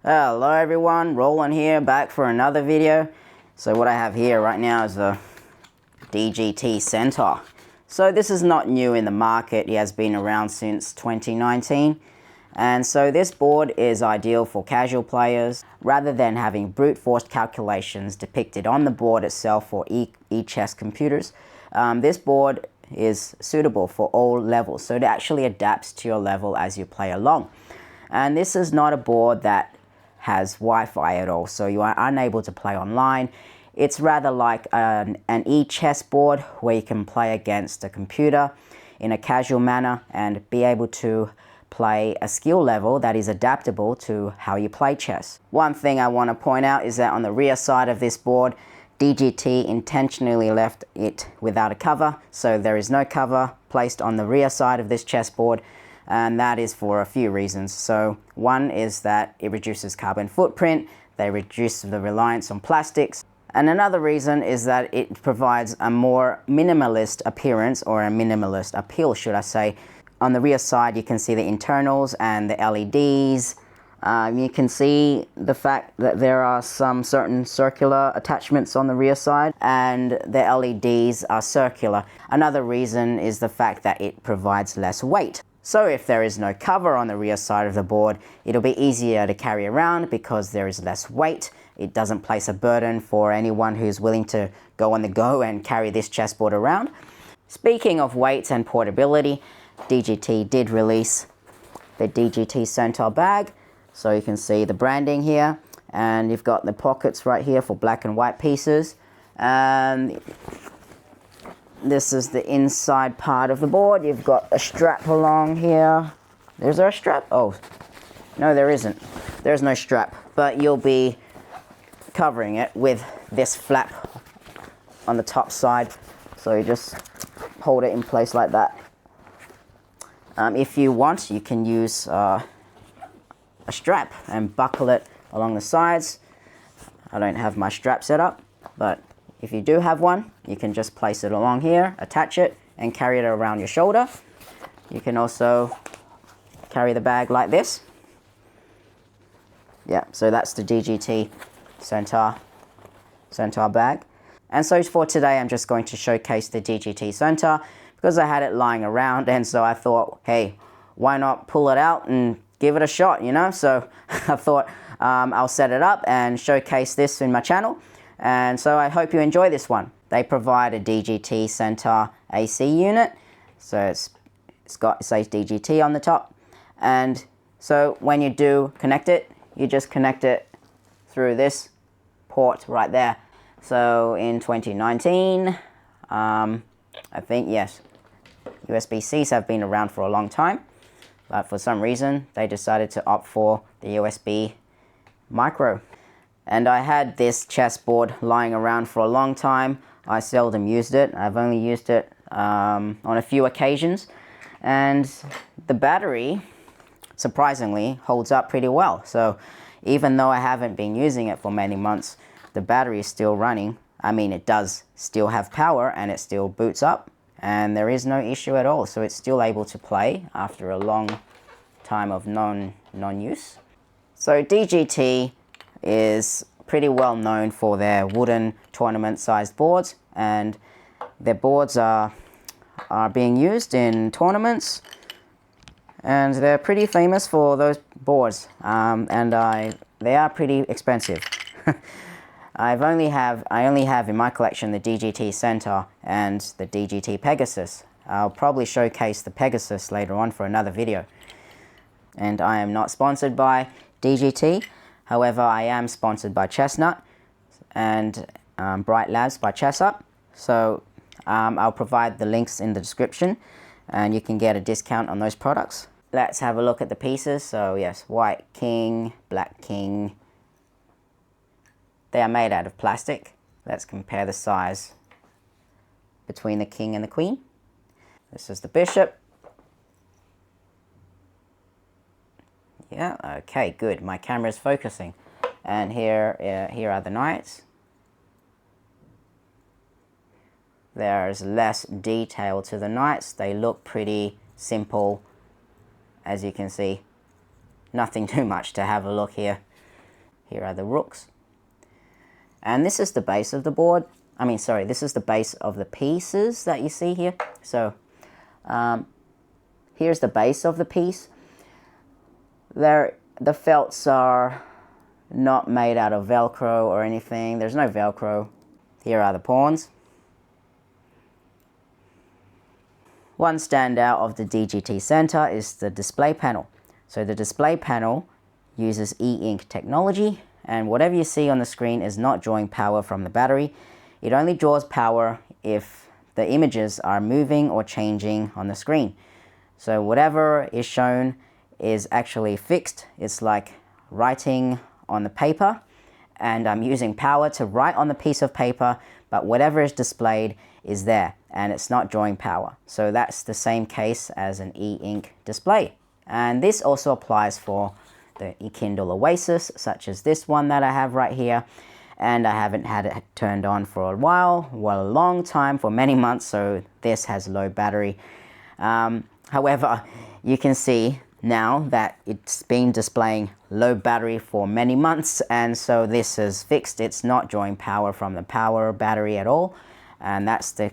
Hello everyone, Roland here, back for another video. So what I have here right now is the DGT Centaur. So this is not new in the market, it has been around since 2019. And so this board is ideal for casual players. Rather than having brute force calculations depicted on the board itself for e-chess computers, this board is suitable for all levels. So it actually adapts to your level as you play along. And this is not a board that has Wi-Fi at all, so you are unable to play online. It's rather like an e-chess board where you can play against a computer in a casual manner and be able to play a skill level that is adaptable to how you play chess. One thing I want to point out is that on the rear side of this board, DGT intentionally left it without a cover, so there is no cover placed on the rear side of this chessboard, and that is for a few reasons. So one is that it reduces carbon footprint, they reduce the reliance on plastics, and another reason is that it provides a more minimalist appearance, or a minimalist appeal should I say. On the rear side you can see the internals and the LEDs. You can see the fact that there are some certain circular attachments on the rear side and the LEDs are circular. Another reason is the fact that it provides less weight. So if there is no cover on the rear side of the board, it'll be easier to carry around because there is less weight. It doesn't place a burden for anyone who's willing to go on the go and carry this chessboard around. Speaking of weight and portability, DGT did release the DGT Centaur bag. So you can see the branding here, and you've got the pockets right here for black and white pieces. And this is the inside part of the board. You've got a strap along here. Is there a strap? Oh, no, there isn't. There's no strap, but you'll be covering it with this flap on the top side. So you just hold it in place like that. If you want, you can use a strap and buckle it along the sides. I don't have my strap set up, but if you do have one, you can just place it along here, attach it, and carry it around your shoulder. You can also carry the bag like this. Yeah, so that's the DGT Centaur bag. And so for today, I'm just going to showcase the DGT Centaur because I had it lying around, and so I thought, hey, why not pull it out and give it a shot, you know? So I thought I'll set it up and showcase this in my channel. And so I hope you enjoy this one. They provide a DGT Centaur AC unit. So it says DGT on the top. And so when you do connect it, you just connect it through this port right there. So in 2019, I think, yes, USB-Cs have been around for a long time. But for some reason, they decided to opt for the USB micro. And I had this chessboard lying around for a long time. I seldom used it. I've only used it on a few occasions. And the battery, surprisingly, holds up pretty well. So even though I haven't been using it for many months, the battery is still running. I mean, it does still have power and it still boots up. And there is no issue at all, so it's still able to play after a long time of non-use. So DGT is pretty well known for their wooden tournament-sized boards, and their boards are being used in tournaments, and they're pretty famous for those boards, they are pretty expensive. I only have in my collection the DGT Centaur and the DGT Pegasus. I'll probably showcase the Pegasus later on for another video. And I am not sponsored by DGT. However, I am sponsored by Chestnut and Bright Labs by ChessUp. So I'll provide the links in the description and you can get a discount on those products. Let's have a look at the pieces. So yes, white king, black king. They are made out of plastic. Let's compare the size between the king and the queen. This is the bishop. Yeah, okay, good. My camera is focusing. And here are the knights. There's less detail to the knights. They look pretty simple, as you can see. Nothing too much to have a look here. Here are the rooks. And this is the base of the board. This is the base of the pieces that you see here. So here's the base of the piece. The felts are not made out of Velcro or anything. There's no Velcro. Here are the pawns. One standout of the DGT Centaur is the display panel. So the display panel uses e-ink technology, and whatever you see on the screen is not drawing power from the battery. It only draws power if the images are moving or changing on the screen. So whatever is shown is actually fixed. It's like writing on the paper, and I'm using power to write on the piece of paper, but whatever is displayed is there and it's not drawing power. So that's the same case as an e-ink display. And this also applies for the Kindle Oasis, such as this one that I have right here. And I haven't had it turned on for a while, a long time, for many months, so this has low battery. However, you can see now that it's been displaying low battery for many months, and so this is fixed. It's not drawing power from the power battery at all. And that's the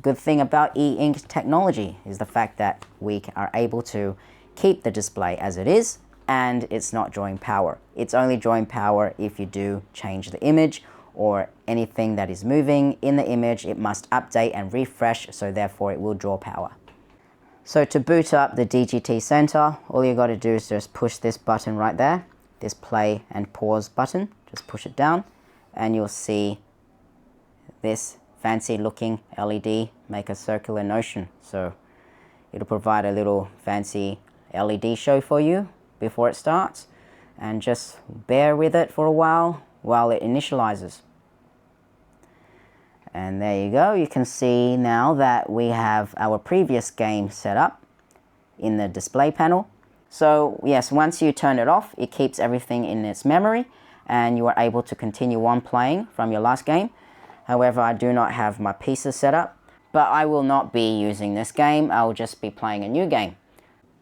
good thing about e-ink technology, is the fact that we are able to keep the display as it is, and it's not drawing power. It's only drawing power if you do change the image or anything that is moving in the image. It must update and refresh, so therefore it will draw power. So to boot up the DGT Centaur, all you got to do is just push this button right there, this play and pause button. Just push it down and you'll see this fancy looking LED make a circular motion. So it'll provide a little fancy LED show for you before it starts, and just bear with it for a while it initializes. And there you go. You can see now that we have our previous game set up in the display panel. So yes, once you turn it off, it keeps everything in its memory and you are able to continue on playing from your last game. However, I do not have my pieces set up, but I will not be using this game. I will just be playing a new game.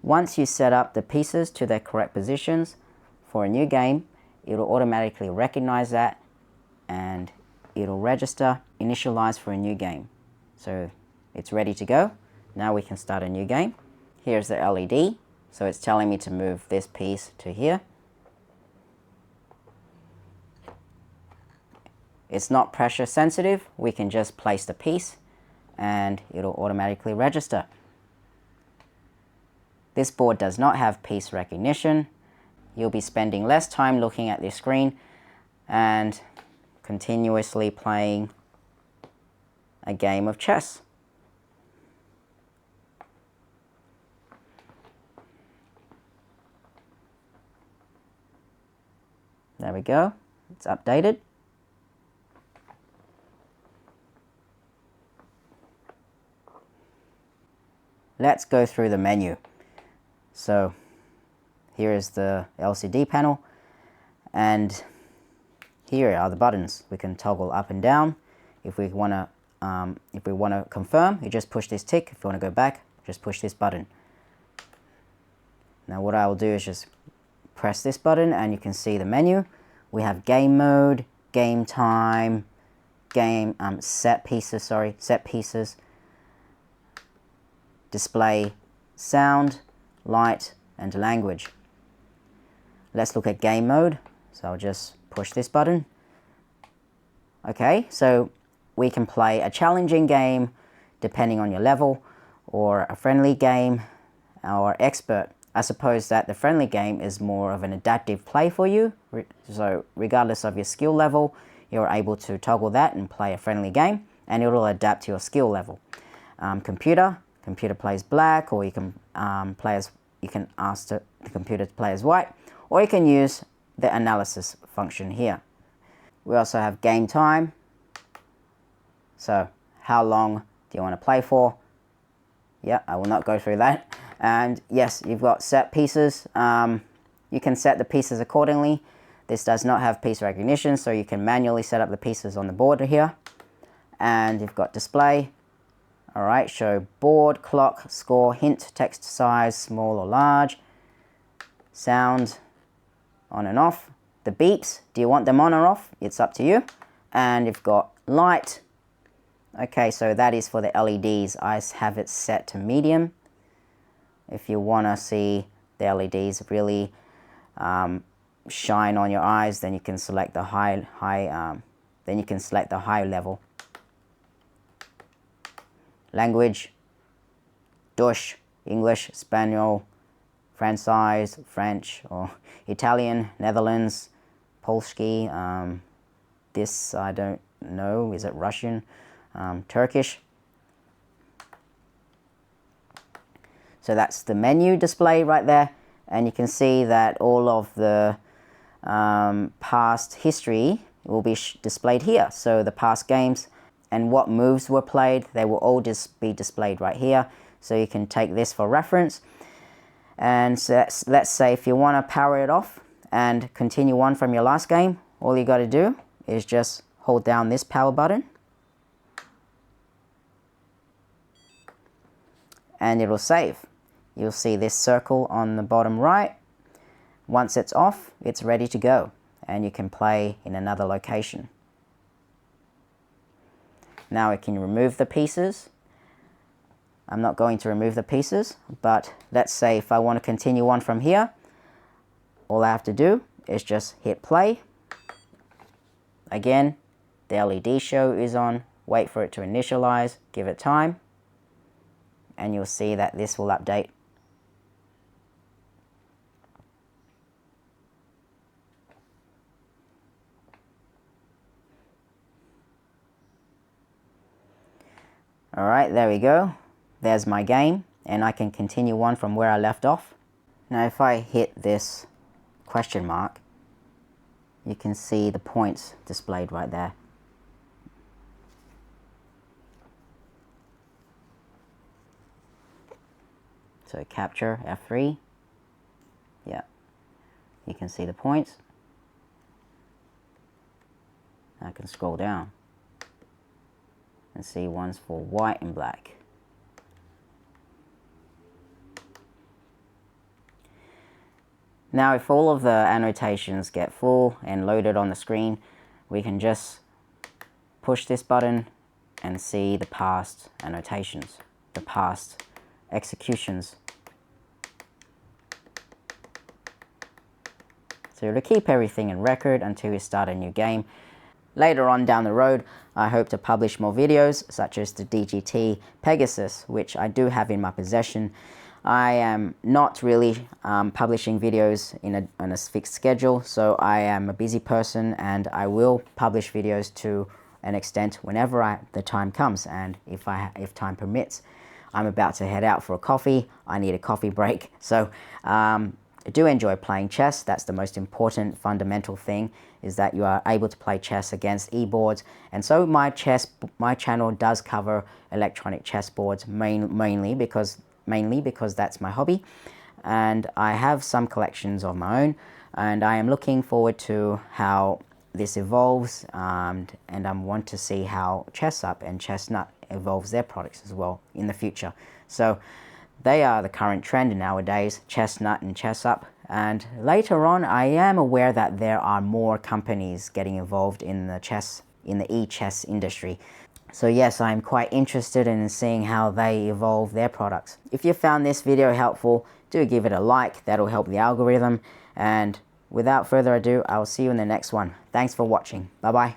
Once you set up the pieces to their correct positions for a new game, it will automatically recognize that and it'll register, initialize for a new game. So it's ready to go. Now we can start a new game. Here's the LED. So it's telling me to move this piece to here. It's not pressure sensitive. We can just place the piece and it'll automatically register. This board does not have piece recognition. You'll be spending less time looking at this screen and continuously playing a game of chess. There we go. It's updated. Let's go through the menu. So here is the LCD panel, and here are the buttons. We can toggle up and down. If we want to confirm, you just push this tick. If you want to go back, just push this button. Now what I will do is just press this button and you can see the menu. We have game mode, game time, game set pieces, display, sound, light, and language. Let's look at game mode. So I'll just push this button. Okay, so we can play a challenging game depending on your level, or a friendly game, or expert. I suppose that the friendly game is more of an adaptive play for you. So regardless of your skill level, you're able to toggle that and play a friendly game, and it will adapt to your skill level. Computer plays black, or you can ask the computer to play as white, or you can use the analysis function here. We also have game time. So how long do you want to play for? Yeah, I will not go through that. And yes, you've got set pieces. You can set the pieces accordingly. This does not have piece recognition, so you can manually set up the pieces on the board here. And you've got display. All right, show board, clock, score, hint, text size, small or large, sound, on and off, The beeps, do you want them on or off? It's up to you. And you've got light. Okay, so that is for the LEDs. I have it set to medium. If you want to see the LEDs really shine on your eyes, then you can select the high level. Language, Dutch, English, Spanish, Francis, French, or Italian, Netherlands, Polski. This I don't know. Is it Russian? Turkish. So that's the menu display right there, and you can see that all of the past history will be displayed here. So the past games and what moves were played, they will all just be displayed right here. So you can take this for reference. And so let's say if you want to power it off and continue on from your last game, all you got to do is just hold down this power button and it'll save. You'll see this circle on the bottom right. Once it's off, it's ready to go and you can play in another location. Now I can remove the pieces. I'm not going to remove the pieces, but let's say if I want to continue on from here, all I have to do is just hit play. Again, the LED show is on. Wait for it to initialize, give it time, and you'll see that this will update. Alright, there we go. There's my game, and I can continue on from where I left off. Now if I hit this question mark, you can see the points displayed right there. So capture F3. Yeah, you can see the points. I can scroll down and see ones for white and black. Now if all of the annotations get full and loaded on the screen, we can just push this button and see the past annotations, the past executions. So it'll keep everything in record until you start a new game. Later on down the road, I hope to publish more videos such as the DGT Pegasus, which I do have in my possession. I am not really publishing videos on a fixed schedule, so I am a busy person and I will publish videos to an extent whenever the time comes and if time permits. I'm about to head out for a coffee. I need a coffee break. So I do enjoy playing chess. That's the most important fundamental thing, is that you are able to play chess against e-boards. And so my channel does cover electronic chess boards mainly because that's my hobby. And I have some collections of my own, and I am looking forward to how this evolves, and I want to see how ChessUp and Chestnut evolves their products as well in the future. So they are the current trend nowadays, Chestnut and ChessUp. And later on, I am aware that there are more companies getting involved in the e-chess industry. So yes, I'm quite interested in seeing how they evolve their products. If you found this video helpful, do give it a like. That'll help the algorithm. And without further ado, I'll see you in the next one. Thanks for watching. Bye bye.